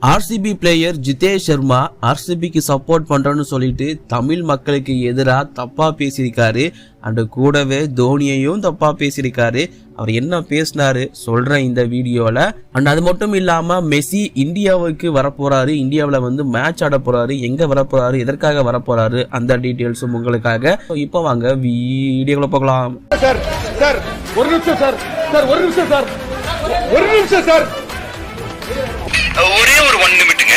RCB player Jitesh Sharma ஆர்சிபிக்கு support பண்றோன்னு சொல்லிட்டு தமிழ் மக்களுக்கு எதிராக தப்பா பேசியிருக்காரு. அண்ட் கூடவே தோனியையும் தப்பா பேசியிருக்காரு. அவர் என்ன பேசினாரு சொல்றேன் இந்த வீடியோல. அண்ட் அது மட்டும் இல்லாம மெஸ்ஸி இந்தியாவுக்கு வரப்போறாரு, இந்தியாவில் வந்து மேட்ச் ஆட போறாரு, எங்க வரப்போறாரு, எதற்காக வரப்போறாரு, அந்த டீட்டெயில்ஸும் உங்களுக்காக. இப்போ வாங்க வீடியோக்குள்ள போகலாம். ஒரு நிமிஷம் சார் ஒரே ஒரு 1 நிமிட்டுங்க.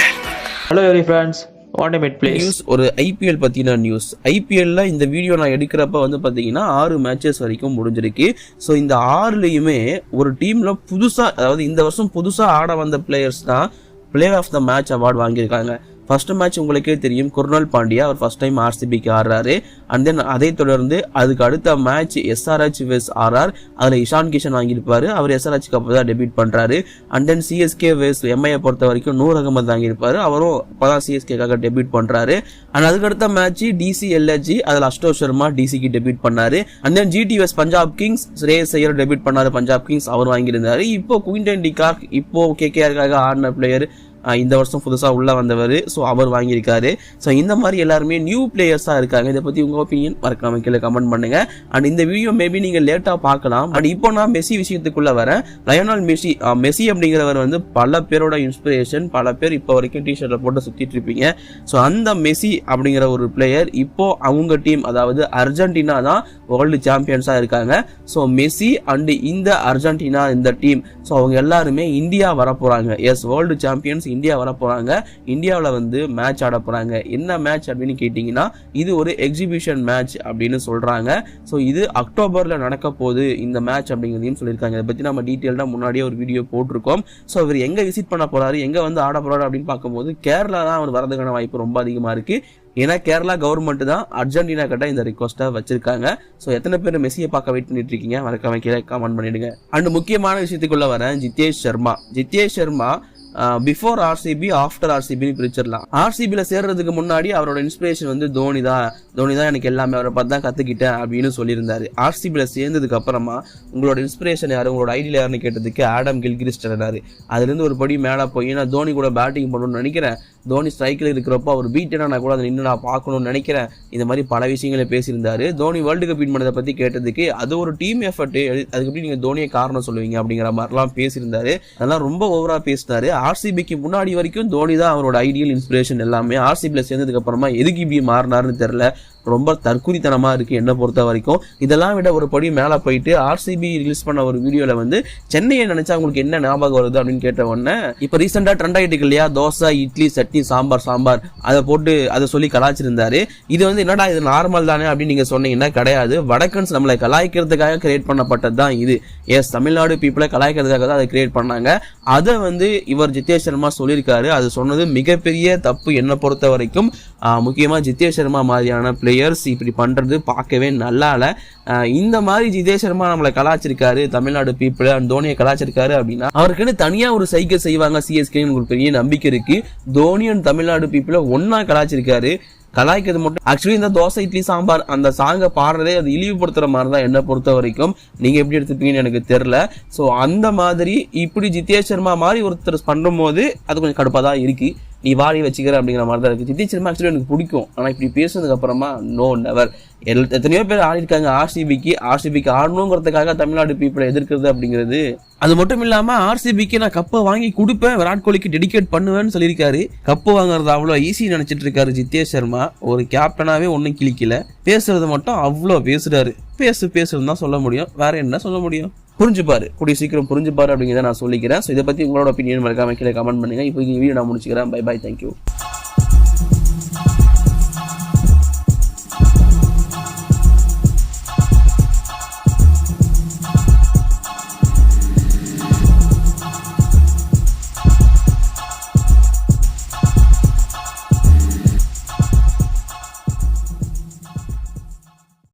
Hello every friends, 1 minute please. News ஒரு ஐபிஎல் பத்தின நியூஸ். ஐபிஎல்ல இந்த வீடியோ நான் எடுக்கிறப்ப வந்து பாத்தீங்கன்னா 6 மேட்சஸ் வரைக்கும் முடிஞ்சிருக்கு. ஸோ இந்த 6லயுமே ஒரு டீம்ல புதுசா, அதாவது இந்த வருஷம் புதுசா ஆட வந்த பிளேயர்ஸ் தான் player of the match award வாங்கியிருக்காங்க. ஃபர்ஸ்ட் மேட்ச் உங்களுக்கே தெரியும், குர்னால் பாண்டியா அவர் ஃபர்ஸ்ட் டைம் ஆர்சிபிக்கு ஆடுறாரு. அண்ட் தென் அதை தொடர்ந்து அதுக்கு அடுத்த மேட்ச் எஸ்ஆர்ஹெச் வெஸ் ஆர்ஆர், அதில் இஷான் கிஷன் வாங்கியிருப்பாரு. அவர் எஸ்ஆர்ஹெச்க்கு அப்போ தான் டெபியூட் பண்ணுறாரு. அண்ட் தென் சிஎஸ்கே வெஸ் எம்ஐயை பொறுத்த வரைக்கும் நூர் அகமது வாங்கியிருப்பாரு. அவரும் இப்போ தான் சிஎஸ்கேக்காக டெபியூட் பண்ணுறாரு. அண்ட் அதுக்கு அடுத்த மேட்ச் டிசிஎல்ஹெச், அதில் அஷ்டோக் சர்மா டிசிக்கு டெபியூட் பண்ணாரு. And then GT vs Punjab Kings, Shreyas Iyer debut பண்ணாரு பஞ்சாப் கிங்ஸ், அவர் வாங்கியிருந்தாரு. இப்போ குயின்டன் டிகாக், இப்போ கேகேஆருக்காக ஆடின பிளேயர், இந்த வருஷம் புதுசாக உள்ள வந்தவர், ஸோ அவர் வாங்கியிருக்காரு. ஸோ இந்த மாதிரி எல்லாருமே நியூ பிளேயர்ஸாக இருக்காங்க. இதை பற்றி உங்கள் ஒப்பீனியன் மறக்காம கீழே கமெண்ட் பண்ணுங்க. அண்ட் இந்த வீடியோ மேபி நீங்கள் லேட்டாக பார்க்கலாம். அண்ட் இப்போ நான் மெஸ்ஸி விஷயத்துக்குள்ள வரேன். லயோனல் மெஸ்ஸி, மெஸ்ஸி அப்படிங்கிறவர் வந்து பல பேரோட இன்ஸ்பிரேஷன். பல பேர் இப்போ வரைக்கும் டிஷர்ட்டில் போட்டு சுற்றிட்டு இருப்பீங்க. ஸோ அந்த மெஸ்ஸி அப்படிங்கிற ஒரு பிளேயர் இப்போ அவங்க டீம், அதாவது அர்ஜென்டினா தான் வேர்ல்டு சாம்பியன்ஸாக இருக்காங்க. ஸோ மெஸ்ஸி அண்ட் இந்த அர்ஜென்டினா இந்த டீம், ஸோ அவங்க எல்லாருமே இந்தியா வரப்போறாங்க. எஸ், வேர்ல்டு சாம்பியன்ஸ் இந்தியா வர போறாங்க. இந்தியாவில் வந்து மேட்ச் ஆட போறாங்க. என்ன மேட்ச் அப்படின்னு கேட்டீங்கன்னா இது ஒரு எக்ஸிபிஷன் மேட்ச் அப்படின்னு சொல்றாங்க. ஸோ இது அக்டோபர்ல நடக்க போகுது இந்த மேட்ச் அப்படிங்கிறதையும் சொல்லியிருக்காங்க. இதை பத்தி நம்ம டீட்டெயில்டா முன்னாடியே ஒரு வீடியோ போட்டிருக்கோம். ஸோ இவர் எங்க விசிட் பண்ண போறாரு, எங்க வந்து ஆட போறாரு அப்படின்னு பார்க்கும்போது கேரளா தான் அவர் வரதுக்கான வாய்ப்பு ரொம்ப அதிகமா இருக்கு. ஏன்னா கேரளா கவர்மெண்ட் தான் அர்ஜென்டினா கிட்ட இந்த ரிக்வஸ்ட்டை வச்சிருக்காங்க. ஸோ எத்தனை பேர் மெஸ்ஸியை பார்க்க வெயிட் பண்ணிட்டு இருக்கீங்க மறக்காம கீழே கமெண்ட் பண்ணிடுங்க. அண்ட் முக்கியமான விஷயத்துக்குள்ள வரேன். Jitesh Sharma before RCB after ஆர்சிபின்னு பிரிச்சிடலாம். ஆர்சிபியில் சேர்றதுக்கு முன்னாடி அவரோட இன்ஸ்பிரேஷன் வந்து தோனி தான் எனக்கு எல்லாமே, அவரை பார்த்து தான் கற்றுக்கிட்டேன் அப்படின்னு சொல்லியிருந்தாரு. ஆர்சிபியில் சேர்ந்ததுக்கு அப்புறமா உங்களோட இன்ஸ்பிரேஷன் யார், உங்களோட ஐடியா யாருன்னு கேட்டதுக்கு ஆடம் கில்கிரிஸ்ட் இருந்தாரு. அதுலேருந்து ஒரு படி மேலே போய் நான் தோனி கூட பேட்டிங் பண்ணணும்னு நினைக்கிறேன், தோனி ஸ்ட்ரைக்கில் இருக்கிறப்போ அவர் பீட்டனா நான் கூட அதை நின்று நான் பார்க்கணும்னு நினைக்கிறேன், இந்த மாதிரி பல விஷயங்களை பேசியிருந்தாரு. தோனி வேர்ல்டு கப் வின் பண்ணதை பற்றி கேட்டதுக்கு அது ஒரு டீம் எஃபர்ட், அதுக்கு எப்படி நீங்கள் தோனியை காரணம் சொல்லுவீங்க அப்படிங்கிற மாதிரிலாம் பேசியிருந்தாரு. அதெல்லாம் ரொம்ப ஓவராக பேசினாரு. ஆர்சிபிக்கு முன்னாடி வரைக்கும் தோனி தான் அவரோட ஐடியல் இன்ஸ்பிரேஷன் எல்லாமே. ஆர்சிபியில் சேர்ந்ததுக்கு அப்புறமா எதுக்கு இப்படி மாறினாருன்னு தெரியல, ரொம்ப தற்குறித்தனமா இருக்கு என்ன பொறுத்த வரைக்கும். இதெல்லாம் விட ஒரு படி மேல போயிட்டு ஆர்சிபி ரிலீஸ் பண்ண ஒரு வீடியோல வந்து சென்னையை நினைச்சா உங்களுக்கு என்ன ஞாபகம் வருது அப்படின்னு கேட்ட உடனே, இப்ப ரீசெண்டா ட்ரெண்ட் ஆயிட்டு இல்லையா, தோசை இட்லி சட்னி சாம்பார் அதை போட்டு அதை சொல்லி கலாச்சிருந்தாரு. இது வந்து என்னடா இது நார்மல் தானே அப்படின்னு நீங்க சொன்னீங்கன்னா கிடையாது. வடக்கன்ஸ் நம்மளை கலாய்க்கிறதுக்காக கிரியேட் பண்ணப்பட்டது தான் இது. எஸ், தமிழ்நாடு பீப்புளை கலாய்க்கிறதுக்காக தான் அதை கிரியேட் பண்ணாங்க. அதை வந்து இவர் ஜிதேஷ் சர்மா சொல்லியிருக்காரு. அது சொன்னது மிகப்பெரிய தப்பு என்ன பொறுத்த வரைக்கும். முக்கியமா ஜிதேஷ் சர்மா மாதிரியான பிளேயர்ஸ் இப்படி பண்றது பார்க்கவே நல்லா இல்ல. இந்த மாதிரி ஜிதேஷ் சர்மா நம்மளை கலாச்சிருக்காரு, தமிழ்நாடு பீப்புள் அண்ட் தோனியை கலாச்சிருக்காரு அப்படின்னா அவருக்குன்னு தனியா ஒரு சைக்கிள் செய்வாங்க சிஎஸ்கே, ஒரு பெரிய நம்பிக்கை இருக்கு. தோனி அண்ட் தமிழ்நாடு பீப்புளை ஒன்னா கலாச்சிருக்காரு. கலாய்க்கிறது மட்டும், ஆக்சுவலி இந்த தோசை இட்லி சாம்பார் அந்த சாங்கை பாடுறதே அது இழிவுபடுத்துற மாதிரி தான் என்ன பொறுத்த வரைக்கும். நீங்க எப்படி எடுத்துப்பீங்கன்னு எனக்கு தெரியல. ஸோ அந்த மாதிரி இப்படி ஜிதேஷ் சர்மா மாதிரி ஒருத்தர் பண்ணும் போது அது கொஞ்சம் கடுப்பாக தான் இருக்கு. நீ வாரி வச்சுக்கிற அப்படிங்கிற மாதிரி தான் இருக்கு. ஜிதேஷ் சர்மா ஆக்சுவலி எனக்கு பிடிக்கும், ஆனால் இப்படி பேசுனதுக்கு அப்புறமா நோ நெவர். எத்தனையோ பேர் ஆடிருக்காங்க ஆர்சிபிக்கு ஆடணுங்கிறதுக்காக தமிழ்நாடு பீப்புளை எதிர்க்கிறது அப்படிங்கிறது. அது மட்டும் இல்லாம ஆர்சிபிக்கு நான் கப்பை வாங்கி கொடுப்பேன், விராட் கோலிக்கு டெடிகேட் பண்ணுவேன்னு சொல்லியிருக்காரு. கப்பு வாங்குறது அவ்வளோ ஈஸி நினைச்சிட்டு இருக்காரு ஜிதேஷ் சர்மா. ஒரு கேப்டனாவே ஒன்னும் கிளிக்கல, பேசுறது மட்டும் அவ்வளோ பேசுறாரு. பேசுன்னு தான் சொல்ல முடியும், வேற என்ன சொல்ல முடியும். புரிஞ்சுப்பாரு, கூடிய சீக்கிரம் புரிஞ்சுப்பாரு அப்படிங்கிறத நான் சொல்லிக்கிறேன். ஸோ இதை பத்தி உங்களோட ஒப்பீனியன் மறக்காம கீழே கமெண்ட் பண்ணுங்க. இப்போ இந்த வீடியோ நான் முடிச்சுக்கிறேன். Bye, thank you.